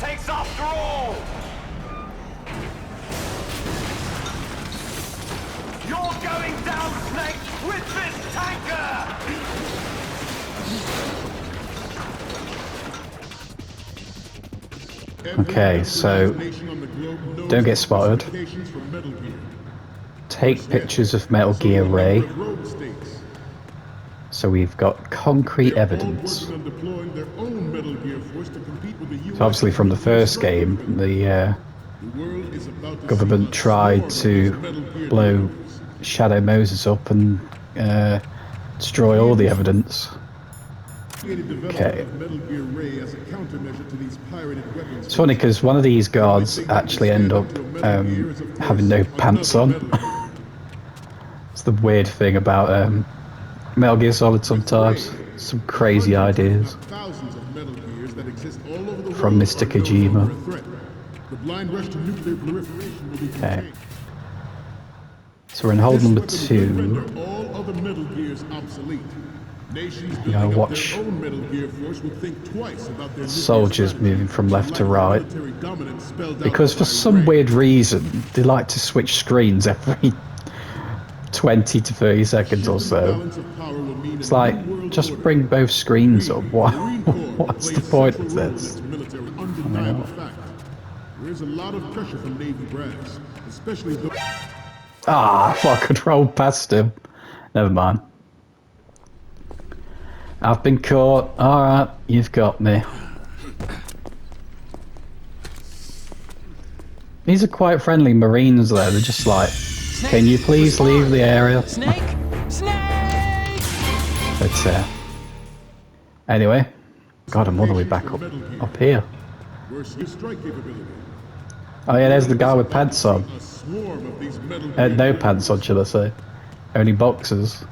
takes after all! You're going down, Snake, with this tanker! Okay, so don't get spotted. Take pictures of Metal Gear Ray. So we've got concrete evidence. So obviously from the first game, the government tried to blow Shadow Moses up and destroy all the evidence. Okay. It's funny because one of these guards actually end up having no pants on. It's the weird thing about Metal Gear Solid sometimes. Some crazy ideas from Mr. Kojima. Okay. So we're in hold number 2. You know, watch soldiers moving from left to right. Because for some weird reason, they like to switch screens every 20 to 30 seconds or so. It's like, just bring both screens up. What's the point of this? Ah, I could roll past him. Never mind. I've been caught. Alright, you've got me. These are quite friendly Marines though. They're just like, can you please leave the area? Snake! Snake! But anyway, God, I'm all the way back up here. Oh yeah, there's the guy with pants on. No pants on, should I say? Only boxers.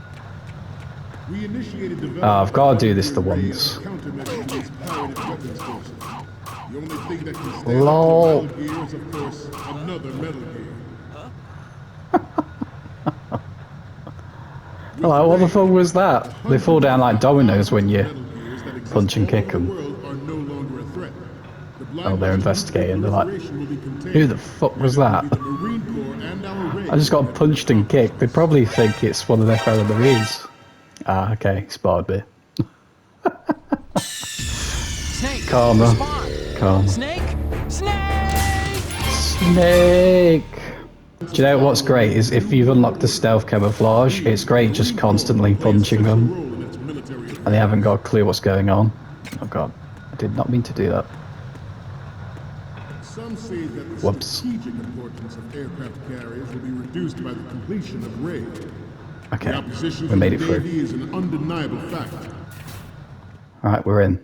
Oh, I've got to do this the once. LOL. Like, what the fuck was that? They fall down like dominoes when you punch and kick them. Oh, they're investigating. They're like, who the fuck was that? I just got punched and kicked. They probably think it's one of their fellow Marines. Ah, okay, spotted me. Snake! Karma. Karma. Snake! Snake! Snake! Do you know what's great is if you've unlocked the stealth camouflage, it's great just constantly punching them. And they haven't got a clue what's going on. Oh god, I did not mean to do that. Some say that the Whoops. strategic importance of aircraft carriers will be reduced by the completion of Ray. Okay, The opposition we from made the it through. Navy is an undeniable fact. Alright, we're in.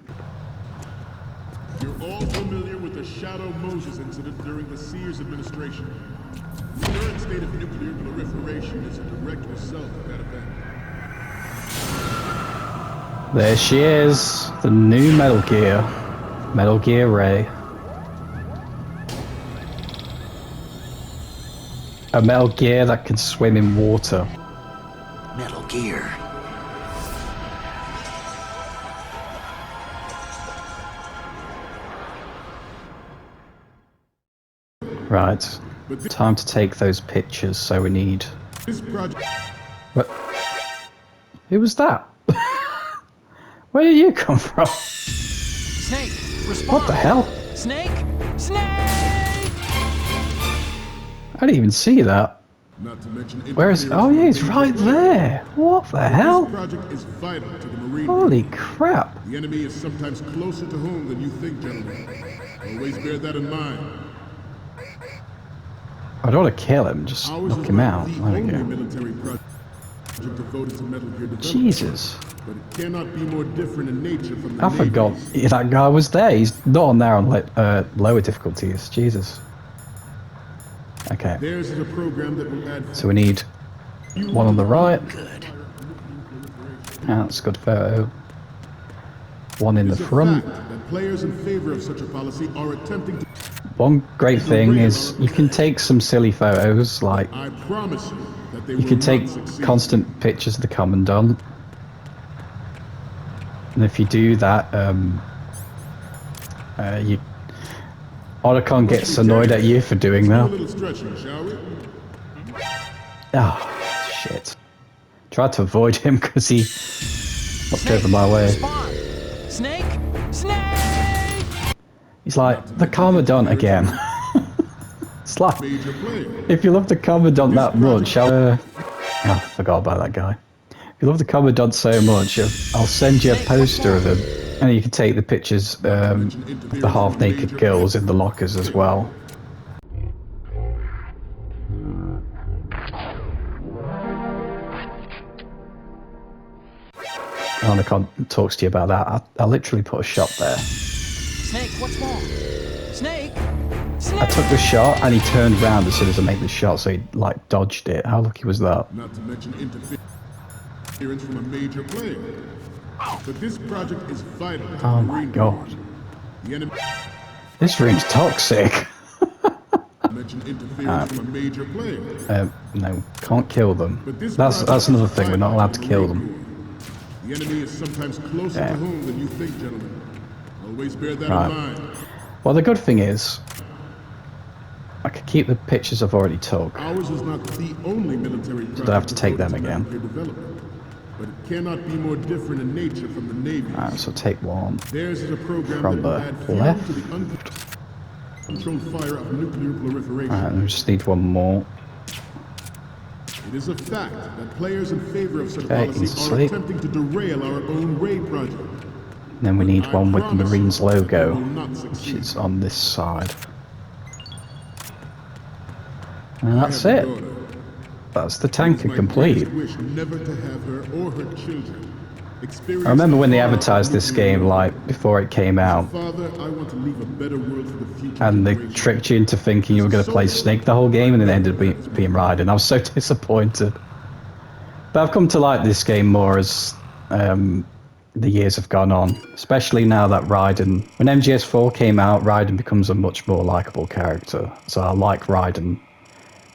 You're all familiar with the Shadow Moses incident during the Sears administration. The current state of nuclear proliferation is a direct result of that event. There she is, the new Metal Gear. Metal Gear Ray. A Metal Gear that can swim in water. Metal Gear. Right, time to take those pictures, so we need... This project... What? Who was that? Where did you come from? Snake! Respond! What the hell? Snake! Snake! I didn't even see that. Not to mention Where is... Oh yeah, he's right there. What the hell? This project is vital to the Marine Holy Corps. crap. The enemy is sometimes closer to home than you think, gentlemen. Always bear that in mind. I don't want to kill him, just Ours knock is him not out. the There only we go. military project devoted to Metal Gear development. Jesus. But it cannot be more different in nature from the I forgot Navy's. that guy was there. He's not on there on lower difficulties. Jesus. Okay, Theirs is a program that will add so we need one on the right. Good. That's a good photo. One in the It's a front. fact that players in favor of such a policy are attempting to... One great thing is you can take some silly photos, like I promise you that they you will can not take succeed. constant pictures of the Commandant. And if you do that, Otacon gets annoyed at you for doing Do a that. little stretching, shall we? Ah, shit. Tried to avoid him because he looked over my way. Respond. Snake. Snake. He's like, the Commandant again. It's like, Major player. if you love the Commandant that much, I forgot about that guy. If you love the Commandant so much, I'll send you a poster of him, and you can take the pictures of the half-naked girls in the lockers as well. Anacon talks to you about that. I literally put a shot there. Snake, what's more? Snake. Snake. I took the shot, and he turned around as soon as I made the shot, so he like dodged it. How lucky was that? Not to mention interference from a major player. But this project is vital to Oh the my Marine god. Corps. The enemy This room's toxic. mentioned interference from a major player. No, can't kill them. But this That's project another is thing, we're not vital allowed to to the kill Marine them. Corps. The enemy is sometimes closer Yeah. to home than you think, gentlemen. Always bear that Right. in mind. Well, the good thing is, I could keep the pictures I've already took. Ours is not the only military project I have to take them devoted to again. nuclear development, but it cannot be more different in nature from the Navy's. Alright, so take one. Theirs is a program From that will the add fuel left. to the uncontrolled fire of nuclear proliferation. Alright, we just need one more. It is a fact that players in favor of such Okay, policy he's are asleep. attempting to derail our own Ray project. And then we need I one with the promise Marines that they logo, will not which succeed. is on this side. And I that's have a it. daughter. That's the It is tanker my complete. greatest wish never to have her or her children experience I remember the when they horror of advertised this nuclear game, war. like, before it came out, Father, I want to leave a better world for the future and they generations. tricked you into thinking you were going to play Snake the whole game, and then it ended up being Raiden. I was so disappointed. But I've come to like this game more as the years have gone on, especially now that Raiden, when MGS4 came out, Raiden becomes a much more likable character. So I like Raiden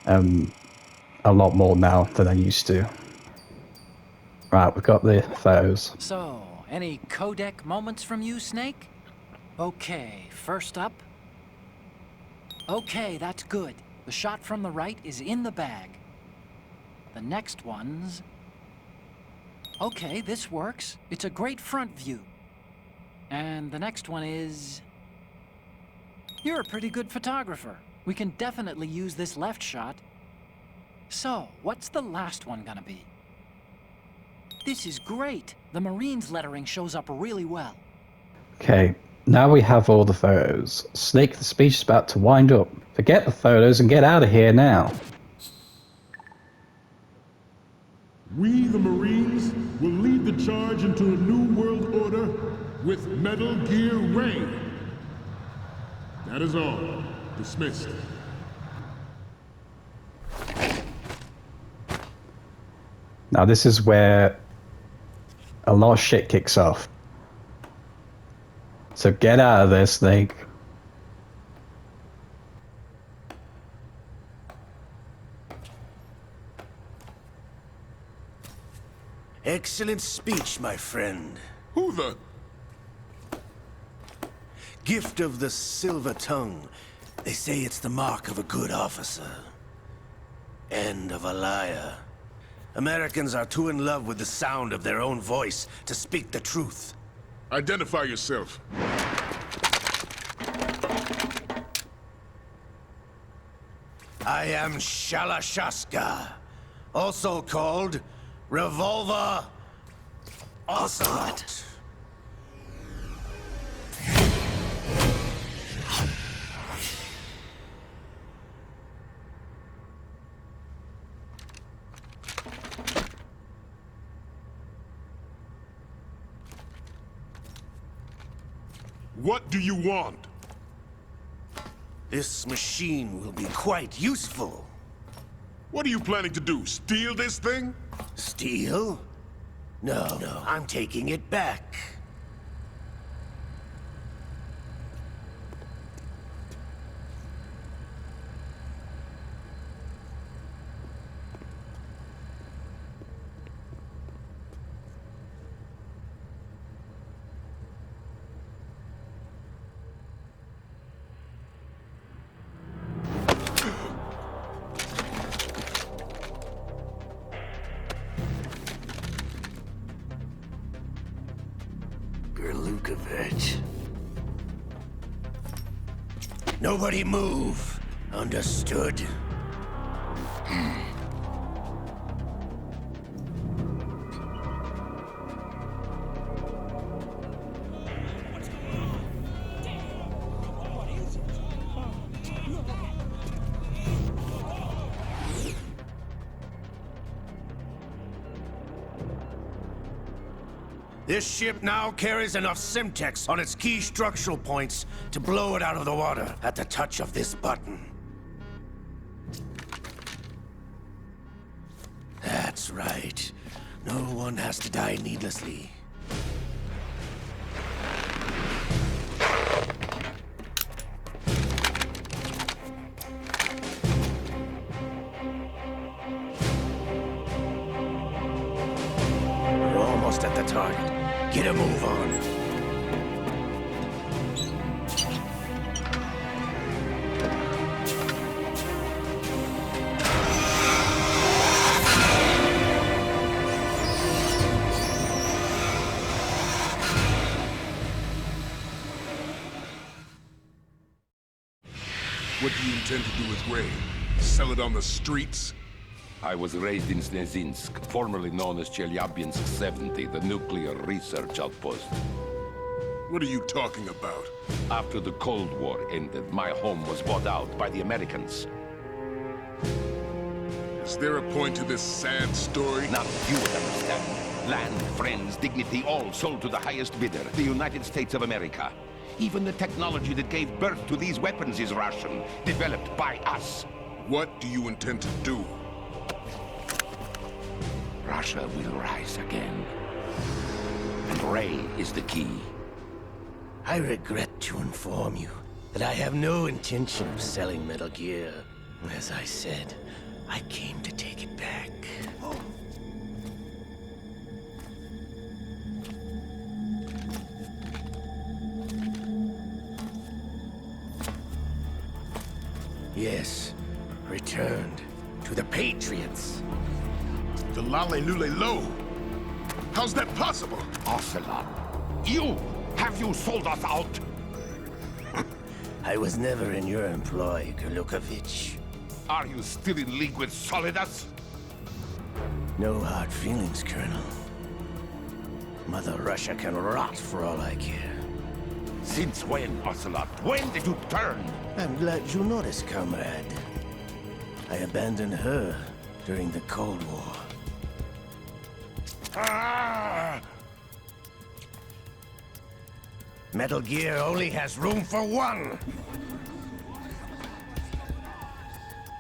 a lot more now than I used to. Right, we've got the photos. So, any codec moments from you, Snake? Okay, first up. Okay, that's good. The shot from the right is in the bag. The next one's... Okay, this works. It's a great front view. And the next one is... You're a pretty good photographer. We can definitely use this left shot. So, what's the last one gonna be? This is great. The Marines lettering shows up really well. Okay, now we have all the photos. Snake, the speech is about to wind up. Forget the photos and get out of here now. We, the Marines, will lead the charge into a new world order with Metal Gear Ray. That is all. Dismissed. Now this is where a lot of shit kicks off. So get out of there, Snake. Excellent speech, my friend. Who the? Gift of the silver tongue. They say it's the mark of a good officer. And of a liar. Americans are too in love with the sound of their own voice to speak the truth. Identify yourself. I am Shalashaska, also called Revolver Ocelot. What do you want? This machine will be quite useful. What are you planning to do? Steal this thing? Steal? No, I'm taking it back. Nobody move. Understood? This ship now carries enough Simtex on its key structural points to blow it out of the water at the touch of this button. That's right. No one has to die needlessly. We're almost at the target. Get a move on. What do you intend to do with Ray? Sell it on the streets? I was raised in Snezinsk, formerly known as Chelyabinsk 70, the nuclear research outpost. What are you talking about? After the Cold War ended, my home was bought out by the Americans. Is there a point to this sad story? Now you would understand. Land, friends, dignity, all sold to the highest bidder, the United States of America. Even the technology that gave birth to these weapons is Russian, developed by us. What do you intend to do? Russia will rise again. And Ray is the key. I regret to inform you that I have no intention of selling Metal Gear. As I said, I came to take it back. Yes, returned to the Patriots. The Lale Lule Lo? How's that possible? Ocelot, you! Have you sold us out? I was never in your employ, Gurlukovich. Are you still in league with Solidus? No hard feelings, Colonel. Mother Russia can rot for all I care. Since when, Ocelot? When did you turn? I'm glad you noticed, comrade. I abandoned her during the Cold War. Ah! Metal Gear only has room for one!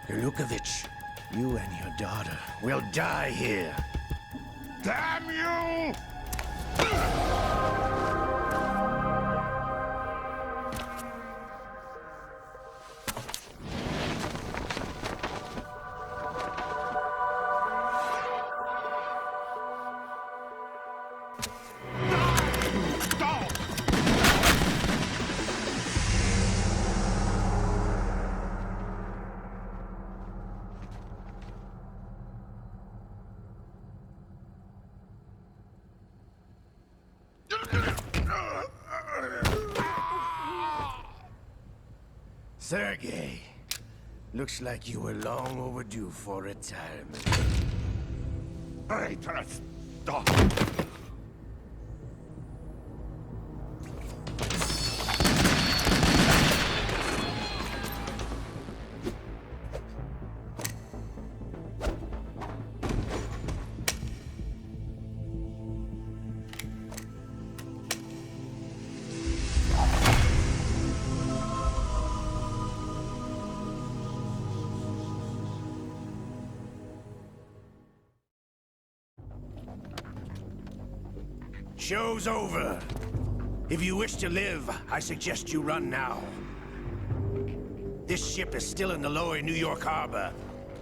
Gurlukovich, you and your daughter will die here. Damn you! Sergei, looks like you were long overdue for retirement. Traitorous dog! Show's over. If you wish to live, I suggest you run now. This ship is still in the lower New York harbor.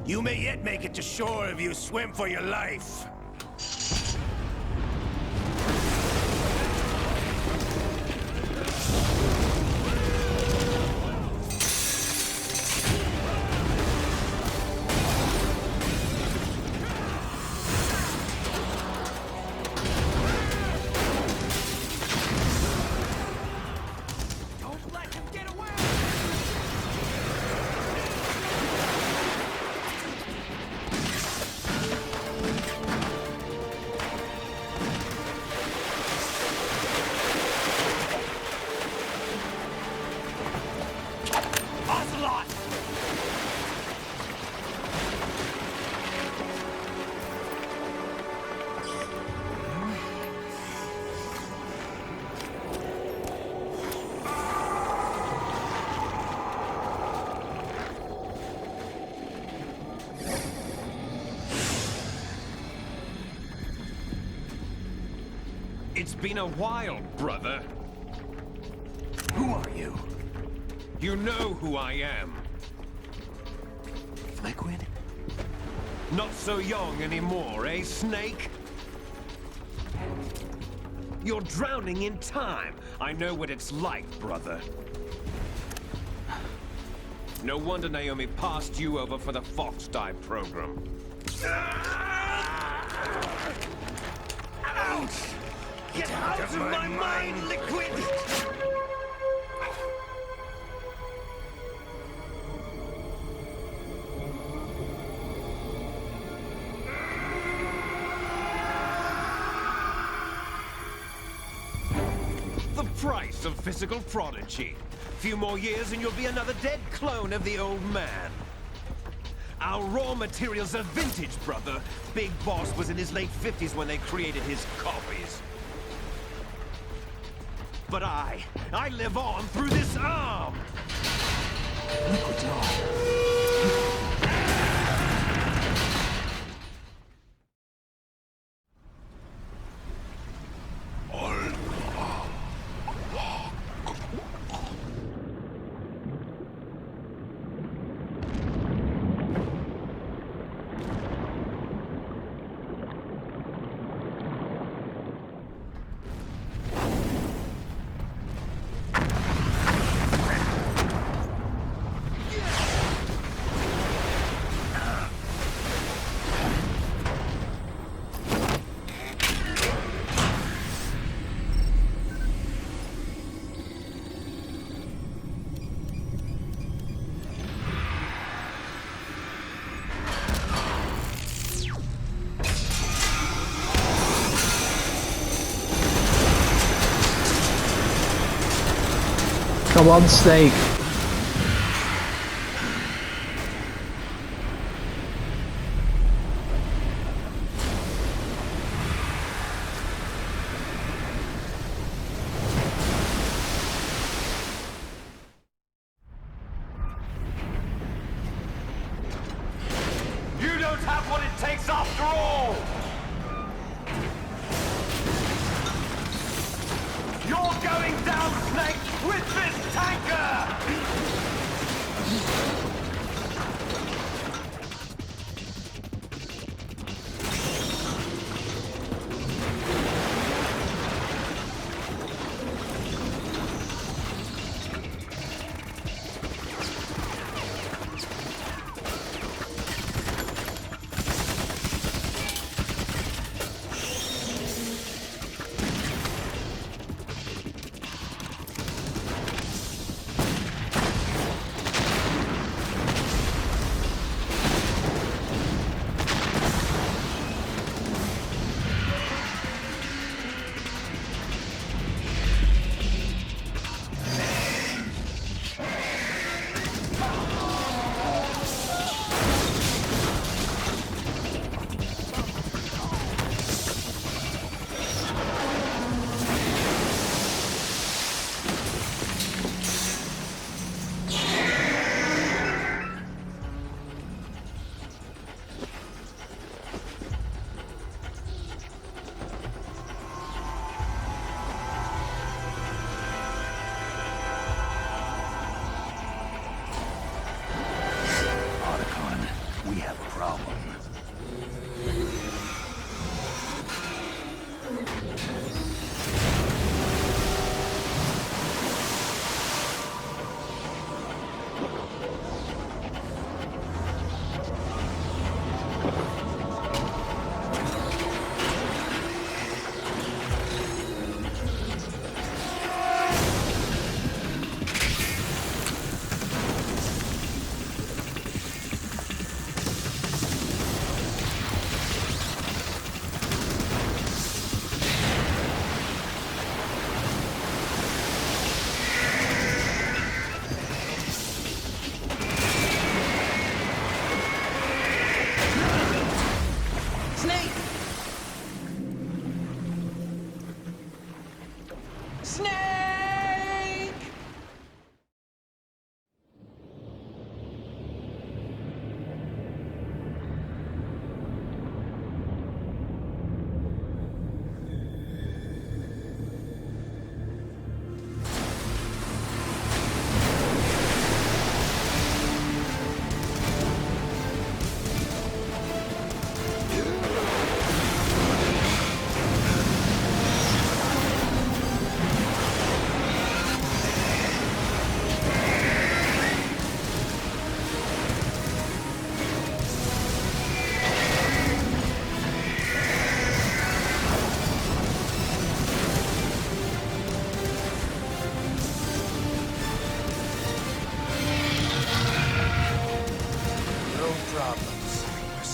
You may yet make it to shore if you swim for your life. It's been a while, brother. Who are you? You know who I am. Liquid? Not so young anymore, eh, Snake? You're drowning in time. I know what it's like, brother. No wonder Naomi passed you over for the Fox Die program. Ouch! Get out of my mind, Liquid! The price of physical prodigy. Few more years and you'll be another dead clone of the old man. Our raw materials are vintage, brother. Big Boss was in his late 50s when they created his copies. But I live on through this arm! Liquid's on. Come on, Snake. You don't have what it takes after all! You're going down, Snake, with this tanker!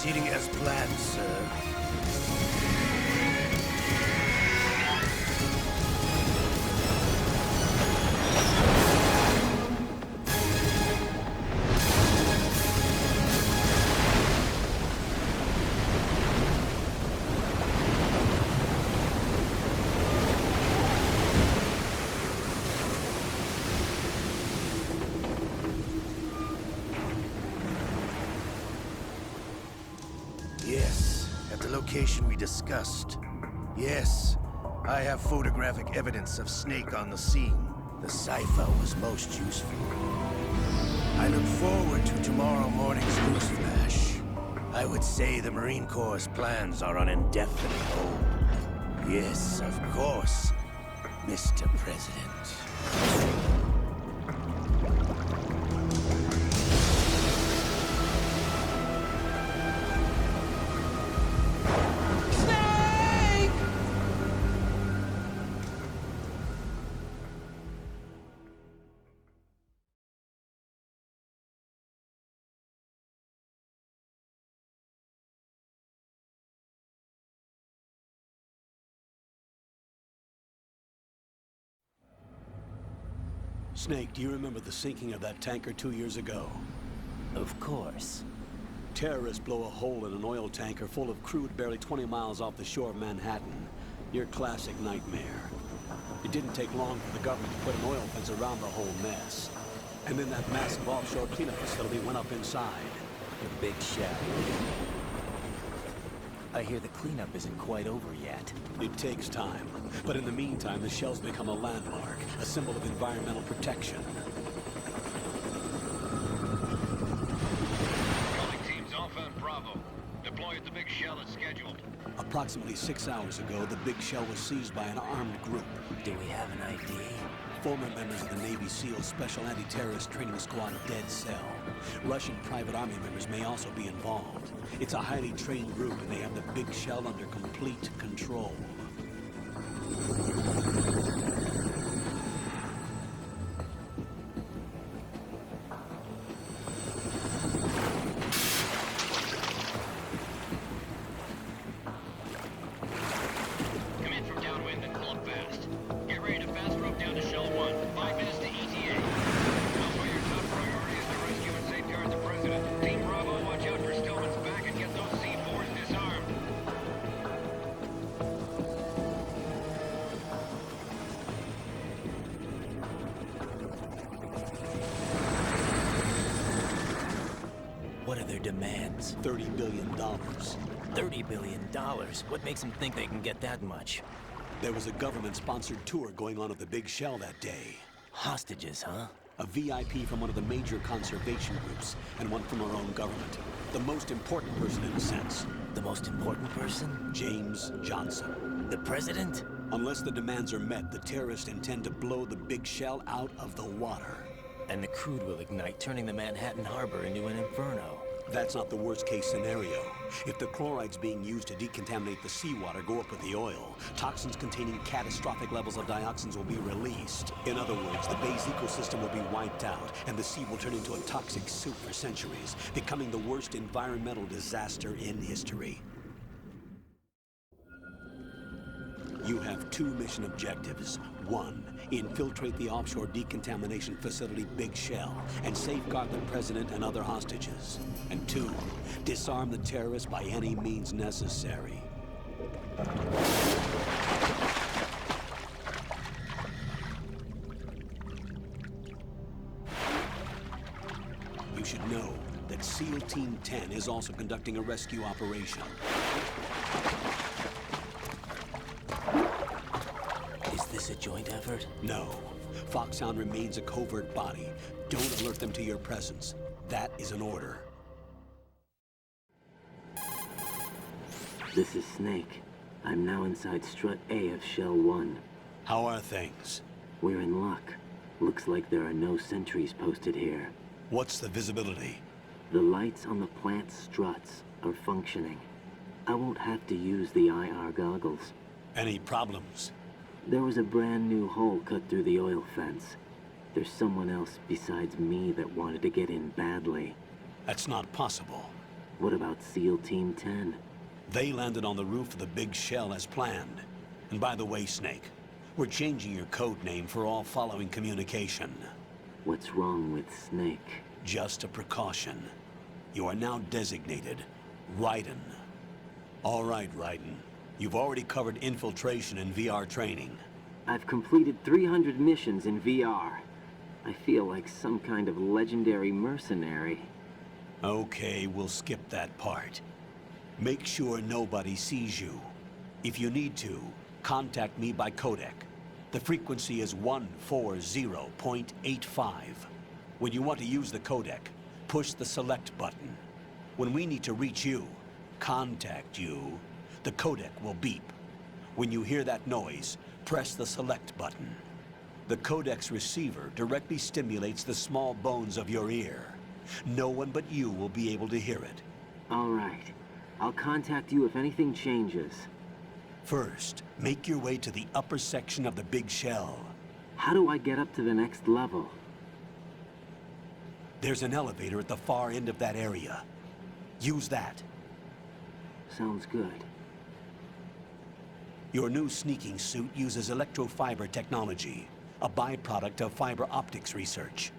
Proceeding as planned, sir. Yes, at the location we discussed. Yes, I have photographic evidence of Snake on the scene. The cipher was most useful. I look forward to tomorrow morning's news flash. I would say the Marine Corps' plans are on indefinite hold. Yes, of course, Mr. President. Snake, do you remember the sinking of that tanker 2 years ago? Of course. Terrorists blow a hole in an oil tanker full of crude barely 20 miles off the shore of Manhattan. Your classic nightmare. It didn't take long for the government to put an oil fence around the whole mess. And then that massive offshore cleanup facility went up inside. The Big Shell. I hear the cleanup isn't quite over yet. It takes time. But in the meantime, the shell's become a landmark, a symbol of environmental protection. Calling teams Alpha and Bravo. Deploy at the Big Shell as scheduled. Approximately 6 hours ago, the Big Shell was seized by an armed group. Do we have an ID? Former members of the Navy SEAL Special Anti-Terrorist Training Squad Dead Cell. Russian private army members may also be involved. It's a highly trained group, and they have the Big Shell under complete control. Come in from downwind and pull up fast. Get ready to fast rope down to Shell 1. 5 minutes to ETA. Also, your top priority is to rescue and safeguard the President. Team Bravo, watch out for Stillman's back and get those C4s disarmed. What are their demands? $30 billion. $30 billion? What makes them think they can get that much? There was a government-sponsored tour going on at the Big Shell that day. Hostages, huh? A VIP from one of the major conservation groups, and one from our own government. The most important person in a sense. The most important person? James Johnson. The President? Unless the demands are met, the terrorists intend to blow the Big Shell out of the water. And the crude will ignite, turning the Manhattan Harbor into an inferno. That's not the worst-case scenario. If the chlorides being used to decontaminate the seawater go up with the oil, toxins containing catastrophic levels of dioxins will be released. In other words, the bay's ecosystem will be wiped out, and the sea will turn into a toxic soup for centuries, becoming the worst environmental disaster in history. You have 2 mission objectives. 1, infiltrate the offshore decontamination facility Big Shell and safeguard the President and other hostages. And 2, disarm the terrorists by any means necessary. You should know that SEAL Team 10 is also conducting a rescue operation. Is this a joint effort? No. Foxhound remains a covert body. Don't alert them to your presence. That is an order. This is Snake. I'm now inside Strut A of Shell 1. How are things? We're in luck. Looks like there are no sentries posted here. What's the visibility? The lights on the plant struts are functioning. I won't have to use the IR goggles. Any problems? There was a brand new hole cut through the oil fence. There's someone else besides me that wanted to get in badly. That's not possible. What about SEAL Team 10? They landed on the roof of the big shell as planned. And by the way, Snake, we're changing your code name for all following communication. What's wrong with Snake? Just a precaution. You are now designated Raiden. All right, Raiden. You've already covered infiltration and VR training. I've completed 300 missions in VR. I feel like some kind of legendary mercenary. Okay, we'll skip that part. Make sure nobody sees you. If you need to, contact me by codec. The frequency is 140.85. When you want to use the codec, push the select button. When we need to reach you, contact you, the codec will beep. When you hear that noise, press the select button. The codec's receiver directly stimulates the small bones of your ear. No one but you will be able to hear it. All right. I'll contact you if anything changes. First, make your way to the upper section of the big shell. How do I get up to the next level? There's an elevator at the far end of that area. Use that. Sounds good. Your new sneaking suit uses electrofiber technology, a byproduct of fiber optics research.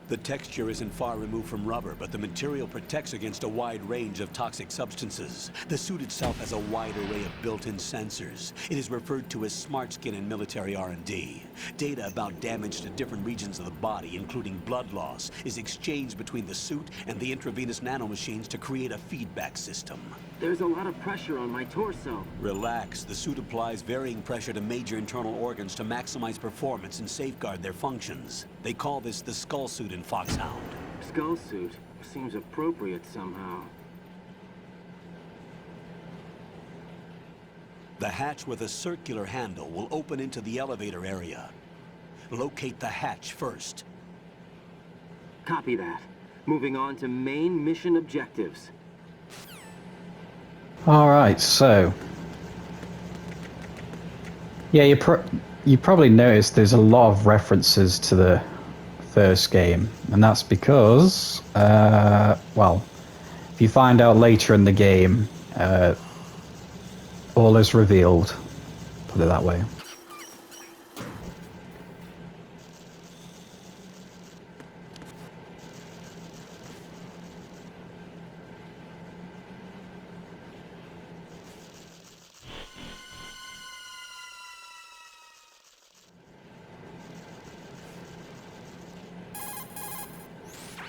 The texture isn't far removed from rubber, but the material protects against a wide range of toxic substances. The suit itself has a wide array of built-in sensors. It is referred to as smart skin in military R&D. Data about damage to different regions of the body, including blood loss, is exchanged between the suit and the intravenous nanomachines to create a feedback system. There's a lot of pressure on my torso. Relax. The suit applies varying pressure to major internal organs to maximize performance and safeguard their functions. They call this the skull suit in Foxhound. Skull suit seems appropriate somehow. The hatch with a circular handle will open into the elevator area. Locate the hatch first. Copy that. Moving on to main mission objectives. Alright, so... Yeah, you probably noticed there's a lot of references to the first game, and that's because, well, if you find out later in the game, all is revealed, put it that way.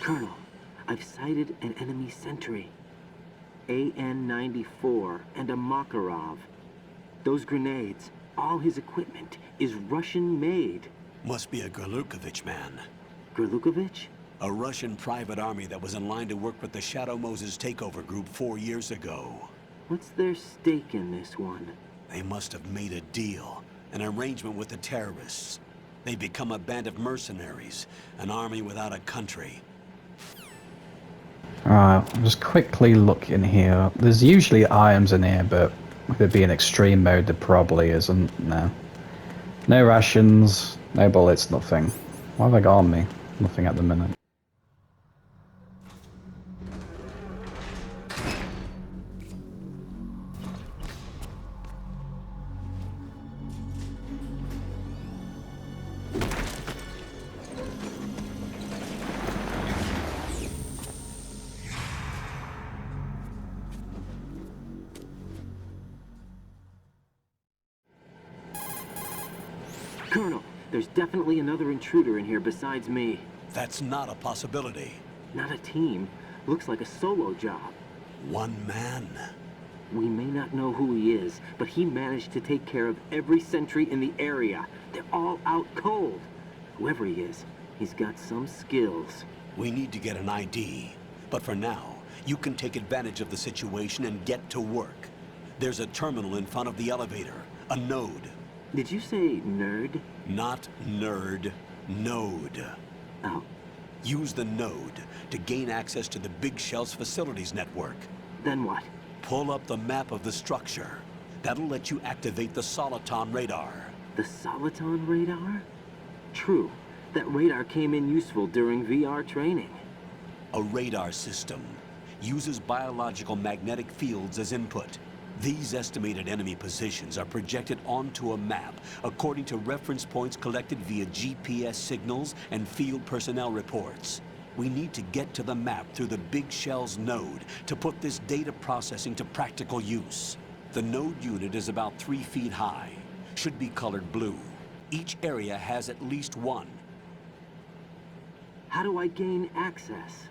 Colonel, I've sighted an enemy sentry. AN-94 and a Makarov. Those grenades, all his equipment, is Russian-made. Must be a Gorlukovich man. Gorlukovich? A Russian private army that was in line to work with the Shadow Moses takeover group 4 years ago. What's their stake in this one? They must have made a deal, an arrangement with the terrorists. They've become a band of mercenaries, an army without a country. Alright, just quickly look in here. There's usually items in here, but with it being extreme mode, there probably isn't. No. No rations, no bullets, nothing. What have I got on me? Nothing at the minute. Colonel, there's definitely another intruder in here besides me. That's not a possibility. Not a team. Looks like a solo job. One man. We may not know who he is, but he managed to take care of every sentry in the area. They're all out cold. Whoever he is, he's got some skills. We need to get an ID. But for now, you can take advantage of the situation and get to work. There's a terminal in front of the elevator. A node. Did you say nerd? Not nerd. Node. Oh. Use the node to gain access to the Big Shell's facilities network. Then what? Pull up the map of the structure. That'll let you activate the Soliton radar. The Soliton radar? True. That radar came in useful during VR training. A radar system. uses biological magnetic fields as input. These estimated enemy positions are projected onto a map according to reference points collected via GPS signals and field personnel reports. We need to get to the map through the Big Shell's node to put this data processing to practical use. The node unit is about 3 feet high, should be colored blue. Each area has at least one. How do I gain access?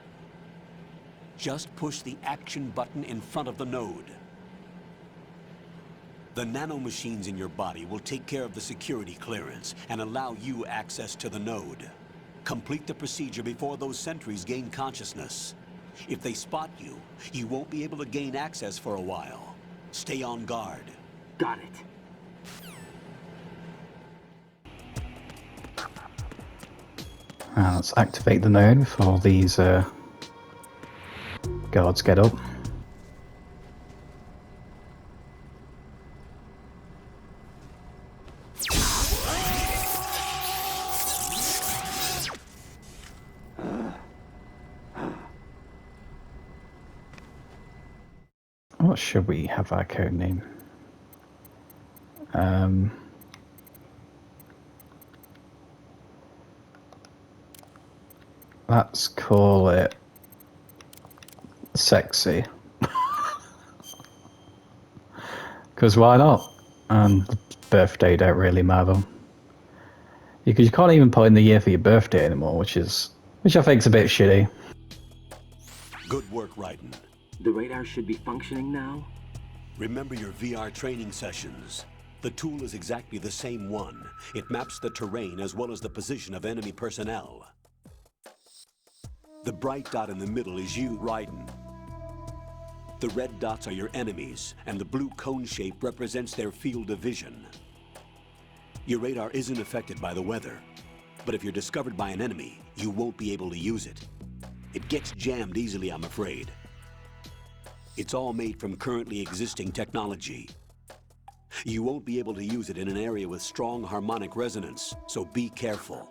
Just push the action button in front of the node. The nanomachines in your body will take care of the security clearance and allow you access to the node. Complete the procedure before those sentries gain consciousness. If they spot you, you won't be able to gain access for a while. Stay on guard. Got it. Let's activate the node before these guards get up. What should we have our code name? Let's call it sexy. Because why not? And the birthday don't really matter. You can't even put in the year for your birthday anymore, which I think's a bit shitty. Good work, Raiden. The radar should be functioning now? Remember your VR training sessions. The tool is exactly the same one. It maps the terrain as well as the position of enemy personnel. The bright dot in the middle is you, Raiden. The red dots are your enemies, and the blue cone shape represents their field of vision. Your radar isn't affected by the weather, but if you're discovered by an enemy, you won't be able to use it. It gets jammed easily, I'm afraid. It's all made from currently existing technology. You won't be able to use it in an area with strong harmonic resonance, so be careful.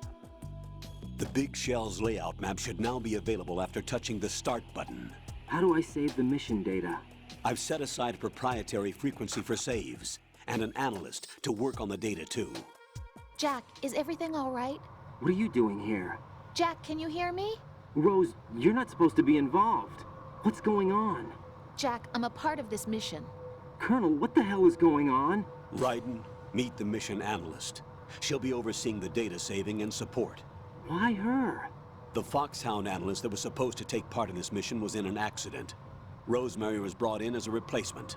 The Big Shell's layout map should now be available after touching the Start button. How do I save the mission data? I've set aside a proprietary frequency for saves, and an analyst to work on the data too. Jack, is everything all right? What are you doing here? Jack, can you hear me? Rose, you're not supposed to be involved. What's going on? Jack, I'm a part of this mission. Colonel, what the hell is going on? Raiden, meet the mission analyst. She'll be overseeing the data saving and support. Why her? The Foxhound analyst that was supposed to take part in this mission was in an accident. Rosemary was brought in as a replacement.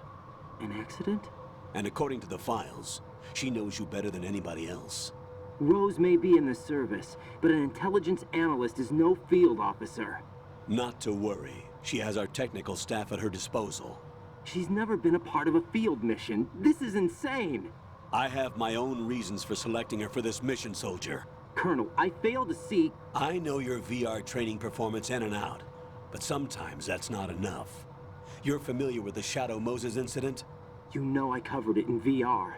An accident? And according to the files, she knows you better than anybody else. Rose may be in the service, but an intelligence analyst is no field officer. Not to worry. She has our technical staff at her disposal. She's never been a part of a field mission. This is insane. I have my own reasons for selecting her for this mission, soldier. Colonel, I fail to see... I know your VR training performance in and out, but sometimes that's not enough. You're familiar with the Shadow Moses incident? You know I covered it in VR.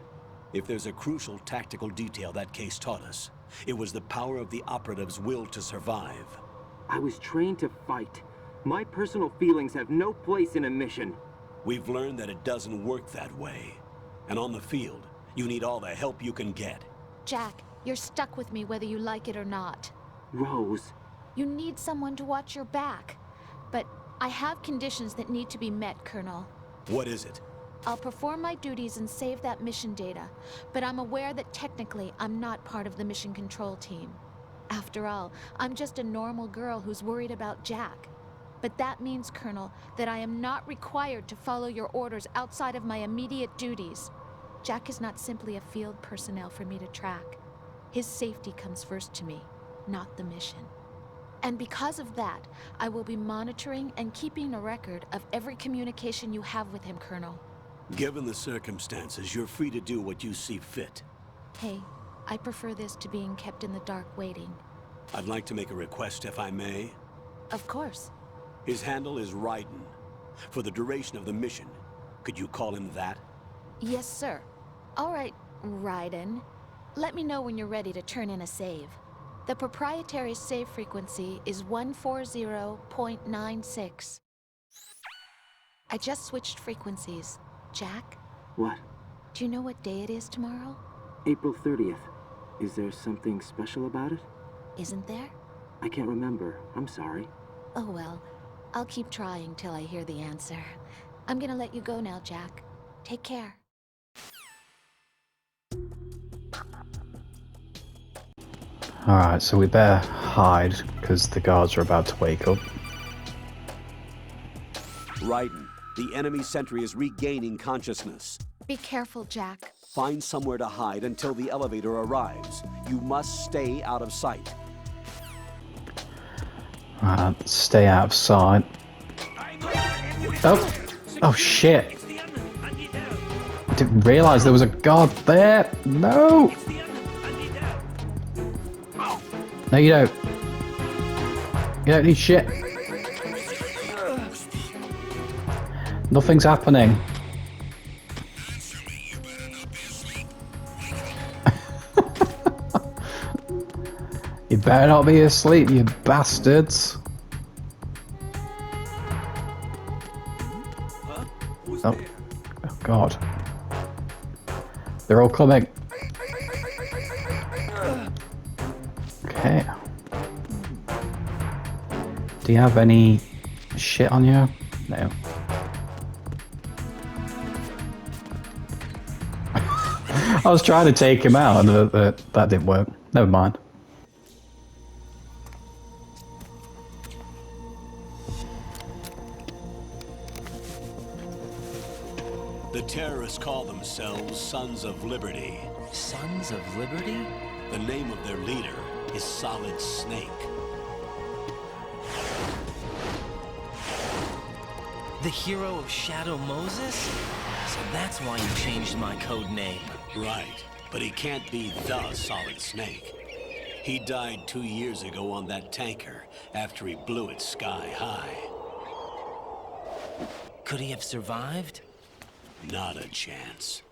If there's a crucial tactical detail that case taught us, it was the power of the operative's will to survive. I was trained to fight. My personal feelings have no place in a mission. We've learned that it doesn't work that way. And on the field, you need all the help you can get. Jack, you're stuck with me whether you like it or not. Rose. You need someone to watch your back. But I have conditions that need to be met, Colonel. What is it? I'll perform my duties and save that mission data, but I'm aware that technically I'm not part of the mission control team. After all, I'm just a normal girl who's worried about Jack. But that means, Colonel, that I am not required to follow your orders outside of my immediate duties. Jack is not simply a field personnel for me to track. His safety comes first to me, not the mission. And because of that, I will be monitoring and keeping a record of every communication you have with him, Colonel. Given the circumstances, you're free to do what you see fit. Hey, I prefer this to being kept in the dark waiting. I'd like to make a request, if I may. Of course. His handle is Raiden. For the duration of the mission, could you call him that? Yes, sir. All right, Raiden. Let me know when you're ready to turn in a save. The proprietary save frequency is 140.96. I just switched frequencies. Jack, What? do you know what day it is tomorrow? April 30th. Is there something special about it? Isn't there? I can't remember. I'm sorry. Oh well, I'll keep trying till I hear the answer. I'm gonna let you go now, Jack. Take care. Alright, so we better hide, because the guards are about to wake up. Raiden, the enemy sentry is regaining consciousness. Be careful, Jack. Find somewhere to hide until the elevator arrives. You must stay out of sight. Stay out of sight. Oh! Oh shit! I didn't realise there was a guard there! No! No, you don't. You don't need shit. Nothing's happening. You better not be asleep, you bastards. Oh, oh God. They're all coming. Okay. Do you have any shit on you? No. I was trying to take him out and that didn't work. Never mind. The terrorists call themselves Sons of Liberty. Sons of Liberty? The name of their leader is Solid Snake. The hero of Shadow Moses? So that's why you changed my code name. Right, but he can't be the Solid Snake. He died 2 years ago on that tanker after he blew it sky high. Could he have survived? Not a chance.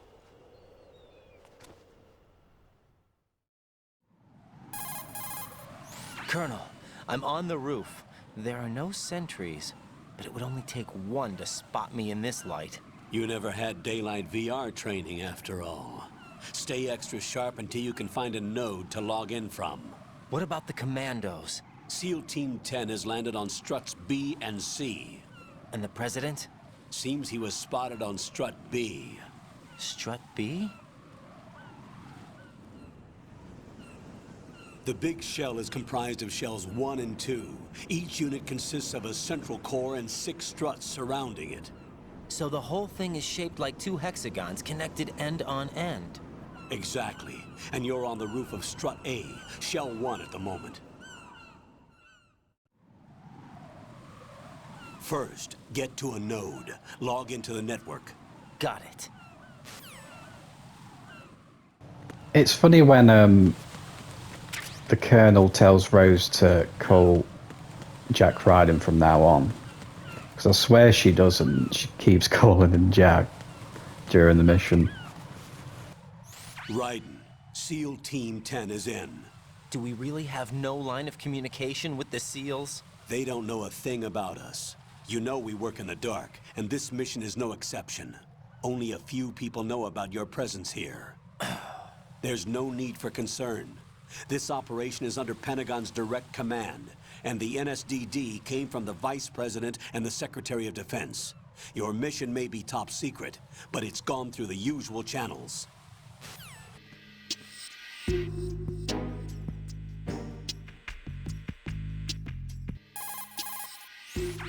Colonel, I'm on the roof. There are no sentries, but it would only take one to spot me in this light. You never had daylight VR training after all. Stay extra sharp until you can find a node to log in from. What about the commandos? SEAL Team 10 has landed on struts B and C. And the President? Seems he was spotted on strut B. Strut B? The big shell is comprised of shells 1 and 2. Each unit consists of a central core and 6 struts surrounding it. So the whole thing is shaped like 2 hexagons connected end on end. Exactly. And you're on the roof of strut A, shell 1 at the moment. First, get to a node. Log into the network. Got it. It's funny when the Colonel tells Rose to call Jack Raiden from now on. Because I swear she doesn't. She keeps calling him Jack during the mission. Raiden, SEAL Team 10 is in. Do we really have no line of communication with the SEALs? They don't know a thing about us. You know we work in the dark, and this mission is no exception. Only a few people know about your presence here. There's no need for concern. This operation is under Pentagon's direct command, and the NSDD came from the Vice President and the Secretary of Defense. Your mission may be top secret, but it's gone through the usual channels.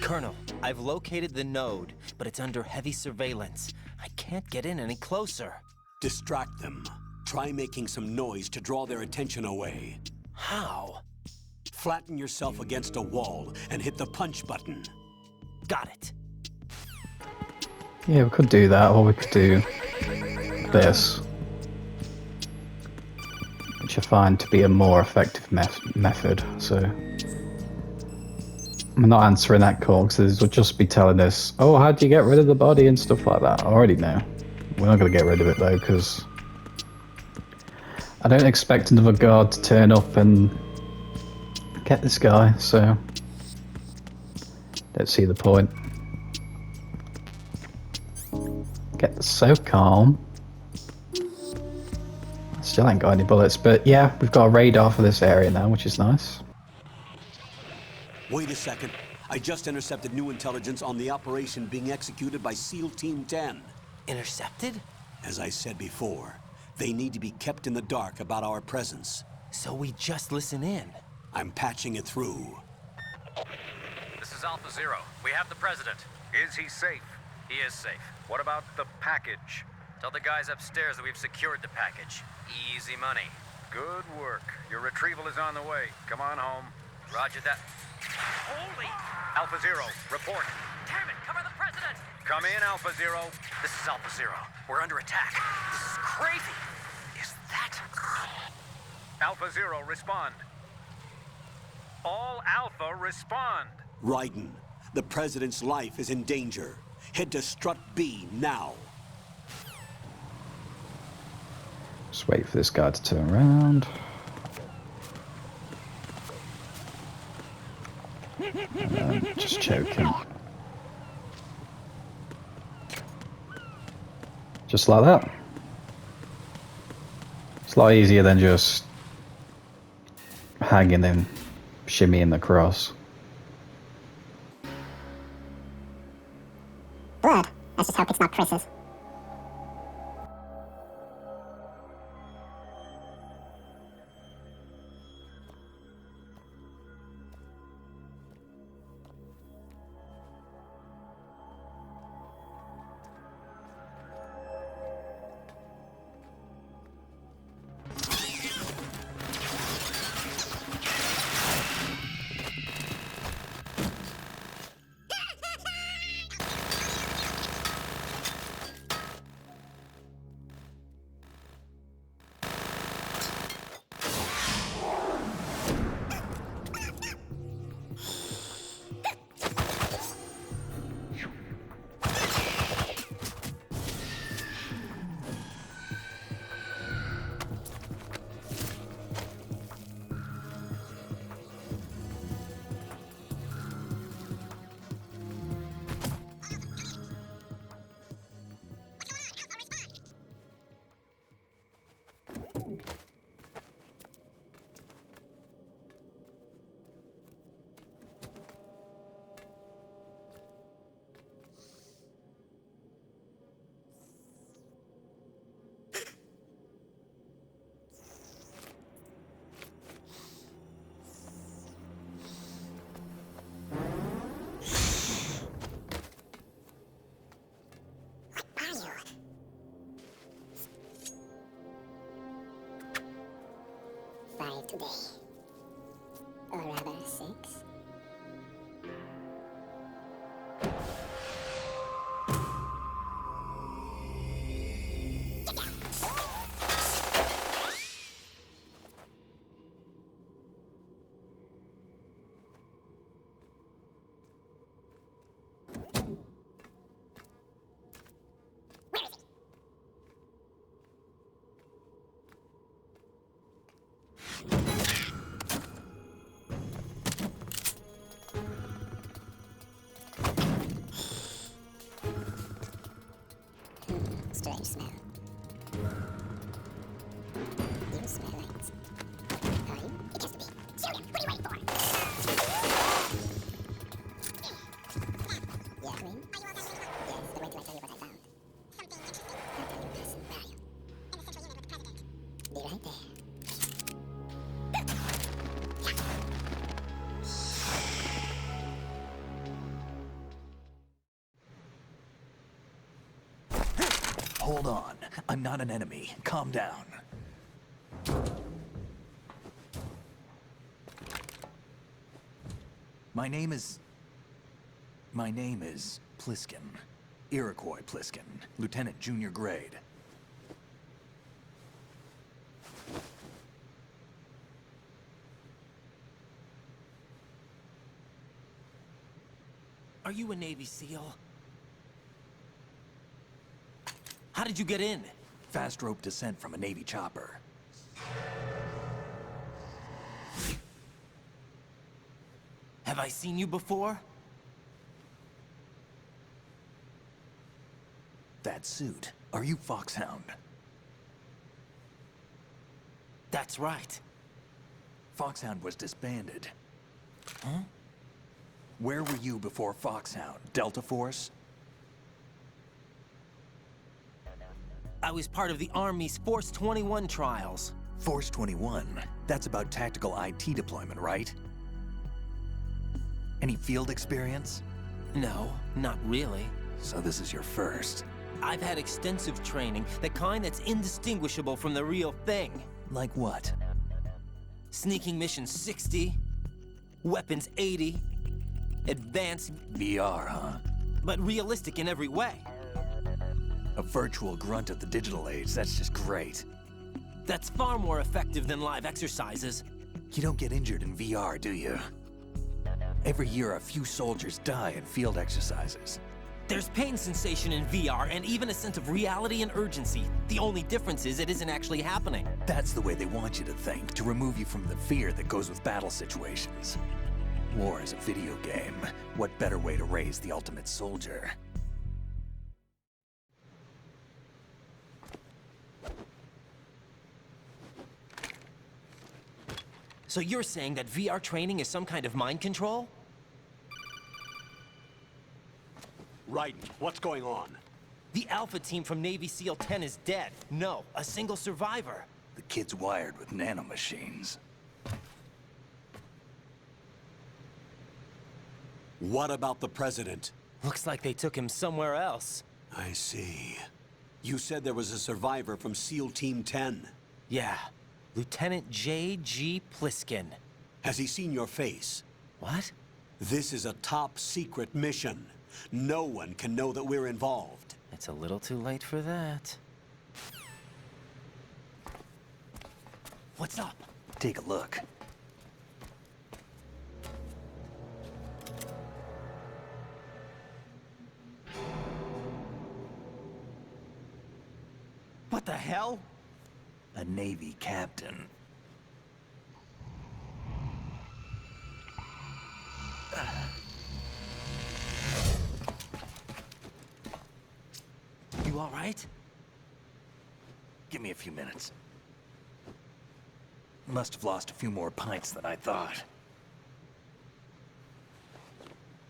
Colonel, I've located the node, but it's under heavy surveillance. I can't get in any closer. Distract them. Try making some noise to draw their attention away. How? Flatten yourself against a wall and hit the punch button. Got it. Yeah, we could do that, or we could do this. Which I find to be a more effective method, so... I'm not answering that call, because it'll just be telling us, oh, how do you get rid of the body and stuff like that. I already know. We're not going to get rid of it, though, because... I don't expect another guard to turn up and get this guy, so... Don't see the point. So calm. Still ain't got any bullets, but yeah, we've got a radar for this area now, which is nice. Wait a second. I just intercepted new intelligence on the operation being executed by SEAL Team 10. Intercepted? As I said before, they need to be kept in the dark about our presence. So we just listen in. I'm patching it through. This is Alpha Zero. We have the president. Is he safe? He is safe. What about the package? Tell the guys upstairs that we've secured the package. Easy money. Good work. Your retrieval is on the way. Come on home. Roger that. Holy! Alpha Zero, report. Damn it, cover the president! Come in, Alpha Zero. This is Alpha Zero. We're under attack. This is crazy. Is that... Alpha Zero, respond. All Alpha, respond. Raiden, the president's life is in danger. Head to Strut B now. Just wait for this guy to turn around. Just choke him. Just like that. It's a lot easier than just hanging and shimmying across. Blood. Let's just hope it's not Chris's. Today. Or rather, 6. Strange smell. You smell it. Are you? It has to be. Shoot him! What are you waiting for? Yeah, I mean? Yes, but wait till I tell you what I found. Something interesting. I'll tell you person value. And the central unit with the president. Be right there. Hold on. I'm not an enemy. Calm down. My name is Pliskin. Iroquois Pliskin. Lieutenant Junior grade. Are you a Navy SEAL? How did you get in? Fast rope descent from a Navy chopper. Have I seen you before? That suit. Are you Foxhound? That's right. Foxhound was disbanded. Huh? Where were you before Foxhound? Delta Force? I was part of the Army's Force 21 trials. Force 21? That's about tactical IT deployment, right? Any field experience? No, not really. So this is your first. I've had extensive training, the kind that's indistinguishable from the real thing. Like what? Sneaking mission 60, weapons 80, advanced... VR, huh? But realistic in every way. A virtual grunt of the digital age, that's just great. That's far more effective than live exercises. You don't get injured in VR, do you? Every year, a few soldiers die in field exercises. There's pain sensation in VR and even a sense of reality and urgency. The only difference is it isn't actually happening. That's the way they want you to think, to remove you from the fear that goes with battle situations. War is a video game. What better way to raise the ultimate soldier? So you're saying that VR training is some kind of mind control? Raiden, what's going on? The Alpha team from Navy SEAL 10 is dead. No, a single survivor. The kid's wired with nanomachines. What about the President? Looks like they took him somewhere else. I see. You said there was a survivor from SEAL Team 10. Yeah. Lieutenant J.G. Pliskin. Has he seen your face? What? This is a top-secret mission. No one can know that we're involved. It's a little too late for that. What's up? Take a look. What the hell? A Navy captain. You all right? Give me a few minutes. Must have lost a few more pints than I thought.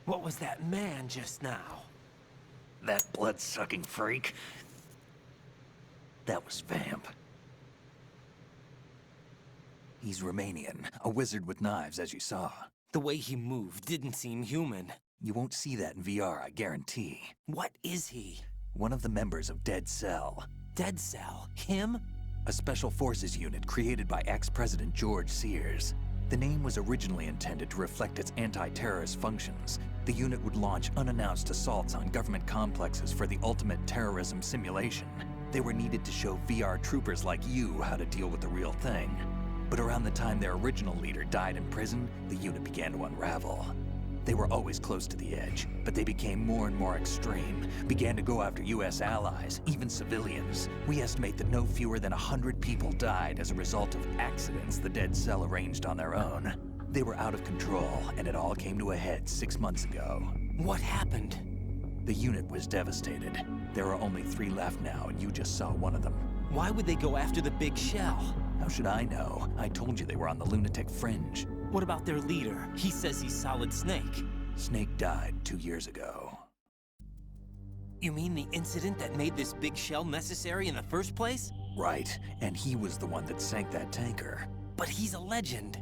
What was that man just now? That blood-sucking freak? That was Vamp. He's Romanian, a wizard with knives, as you saw. The way he moved didn't seem human. You won't see that in VR, I guarantee. What is he? One of the members of Dead Cell. Dead Cell? Him? A special forces unit created by ex-President George Sears. The name was originally intended to reflect its anti-terrorist functions. The unit would launch unannounced assaults on government complexes for the ultimate terrorism simulation. They were needed to show VR troopers like you how to deal with the real thing. But around the time their original leader died in prison, the unit began to unravel. They were always close to the edge, but they became more and more extreme, began to go after US allies, even civilians. We estimate that no fewer than 100 people died as a result of accidents the Dead Cell arranged on their own. They were out of control, and it all came to a head 6 months ago. What happened? The unit was devastated. There are only 3 left now, and you just saw one of them. Why would they go after the big shell? How should I know? I told you they were on the lunatic fringe. What about their leader? He says he's Solid Snake. Snake died 2 years ago. You mean the incident that made this big shell necessary in the first place? Right, and he was the one that sank that tanker. But he's a legend.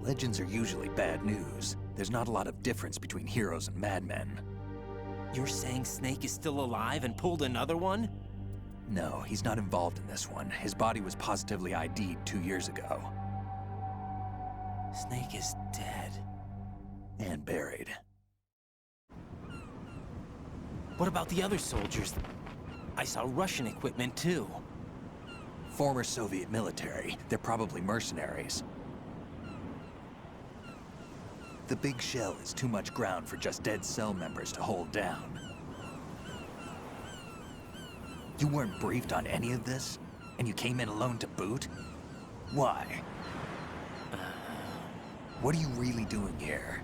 Legends are usually bad news. There's not a lot of difference between heroes and madmen. You're saying Snake is still alive and pulled another one? No, he's not involved in this one. His body was positively ID'd 2 years ago. Snake is dead. And buried. What about the other soldiers? I saw Russian equipment too. Former Soviet military. They're probably mercenaries. The big shell is too much ground for just Dead Cell members to hold down. You weren't briefed on any of this? And you came in alone to boot? Why? What are you really doing here?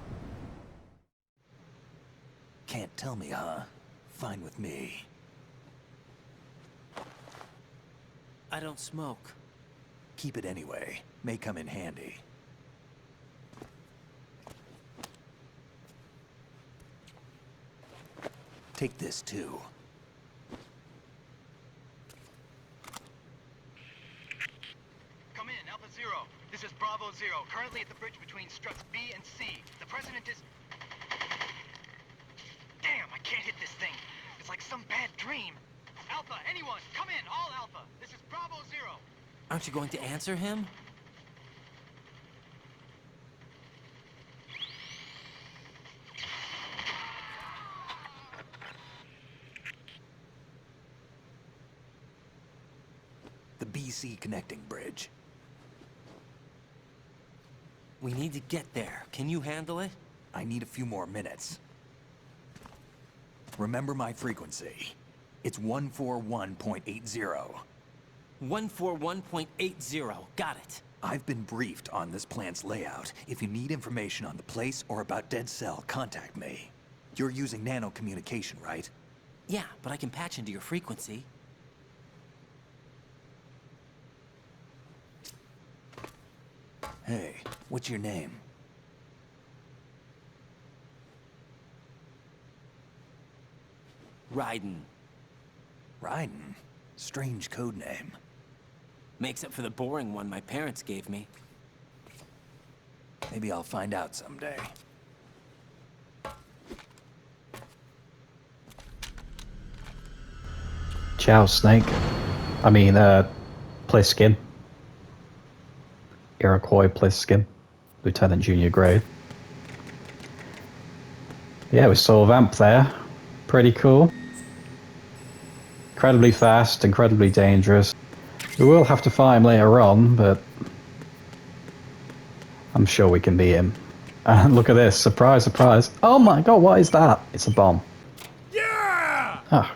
Can't tell me, huh? Fine with me. I don't smoke. Keep it anyway. May come in handy. Take this too. Come in, Alpha Zero. This is Bravo Zero, currently at the bridge between struts B and C. The President is... Damn, I can't hit this thing. It's like some bad dream. Alpha, anyone, come in, all Alpha. This is Bravo Zero. Aren't you going to answer him? The BC connecting bridge. We need to get there. Can you handle it? I need a few more minutes. Remember my frequency. It's 141.80. 141.80. Got it. I've been briefed on this plant's layout. If you need information on the place or about Dead Cell, contact me. You're using nano communication, right? Yeah, but I can patch into your frequency. Hey, what's your name? Raiden. Raiden? Strange code name. Makes up for the boring one my parents gave me. Maybe I'll find out someday. Ciao, Snake. I mean, Pliskin. Iroquois Pliskin. Lieutenant Junior grade. Yeah, we saw Vamp there. Pretty cool. Incredibly fast, incredibly dangerous. We will have to fight him later on, but I'm sure we can beat him. And look at this. Surprise, surprise. Oh my god, what is that? It's a bomb. Yeah! Ah.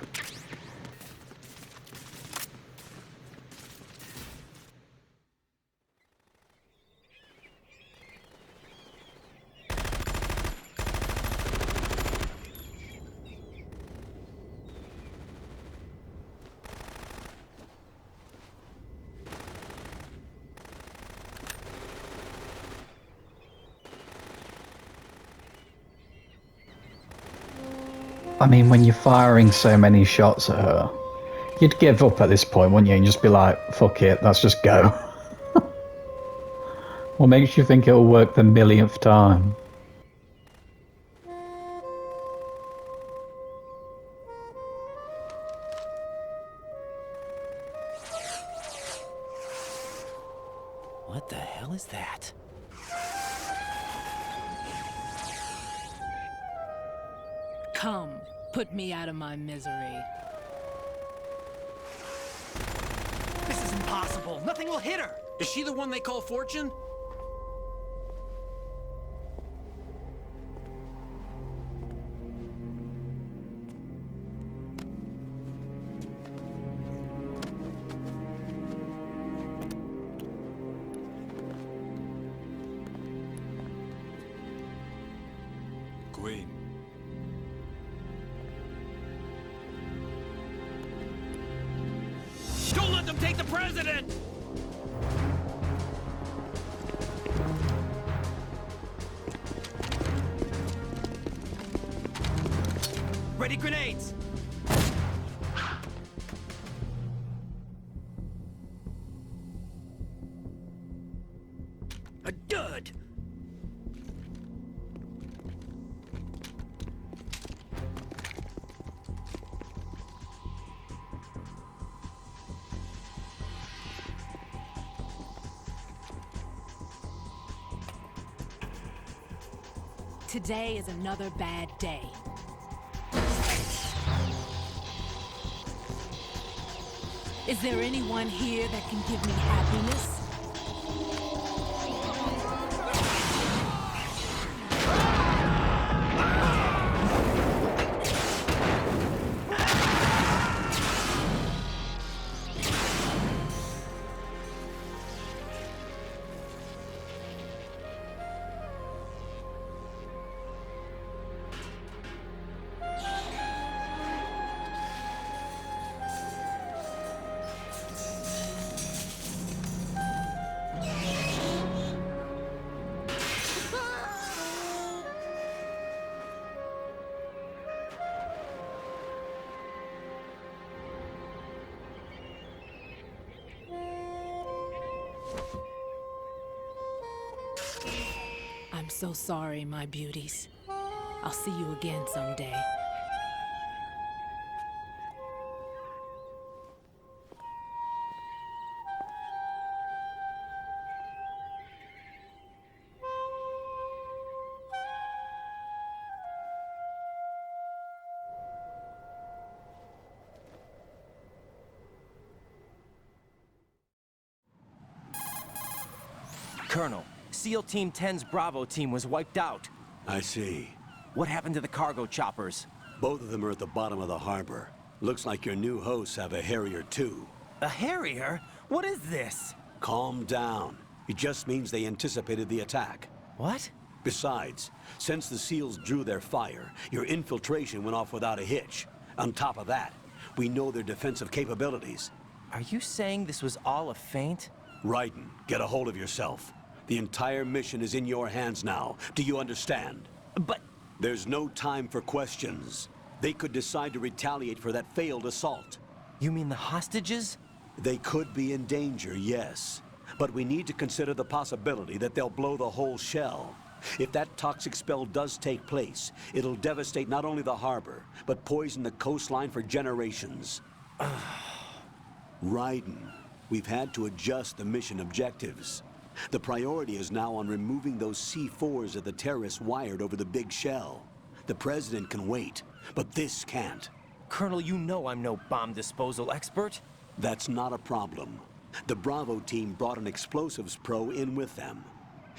I mean, when you're firing so many shots at her, you'd give up at this point, wouldn't you? And just be like, fuck it, let's just go. What makes you think it'll work the millionth time? What the hell is that? Come, put me out of my misery. This is impossible. Nothing will hit her. Is she the one they call Fortune? Queen. Don't let them take the president! Ready grenades! A dud! Today is another bad day. Is there anyone here that can give me happiness? I'm so sorry, my beauties. I'll see you again someday. Colonel, SEAL Team 10's Bravo team was wiped out. I see. What happened to the cargo choppers? Both of them are at the bottom of the harbor. Looks like your new hosts have a Harrier too. A Harrier? What is this? Calm down. It just means they anticipated the attack. What? Besides, since the SEALs drew their fire, your infiltration went off without a hitch. On top of that, we know their defensive capabilities. Are you saying this was all a feint? Raiden, get a hold of yourself. The entire mission is in your hands now. Do you understand? But... There's no time for questions. They could decide to retaliate for that failed assault. You mean the hostages? They could be in danger, yes. But we need to consider the possibility that they'll blow the whole shell. If that toxic spell does take place, it'll devastate not only the harbor, but poison the coastline for generations. Raiden, we've had to adjust the mission objectives. The priority is now on removing those C4s that the terrorists wired over the big shell. The President can wait, but this can't. Colonel, you know I'm no bomb disposal expert. That's not a problem. The Bravo team brought an explosives pro in with them.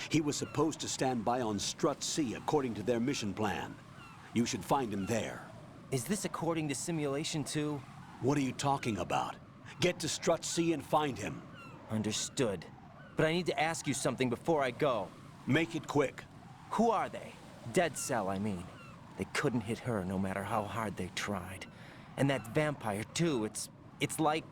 He was supposed to stand by on Strut C according to their mission plan. You should find him there. Is this according to Simulation 2? What are you talking about? Get to Strut C and find him. Understood. But I need to ask you something before I go. Make it quick. Who are they? Dead Cell, I mean. They couldn't hit her no matter how hard they tried. And that vampire, too, it's like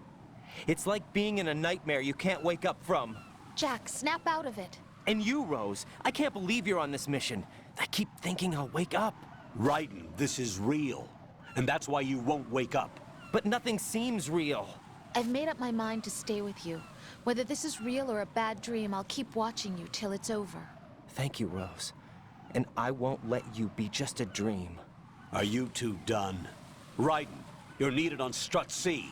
being in a nightmare you can't wake up from. Jack, snap out of it. And you, Rose, I can't believe you're on this mission. I keep thinking I'll wake up. Raiden, this is real. And that's why you won't wake up. But nothing seems real. I've made up my mind to stay with you. Whether this is real or a bad dream, I'll keep watching you till it's over. Thank you, Rose. And I won't let you be just a dream. Are you two done? Raiden, you're needed on Strut C.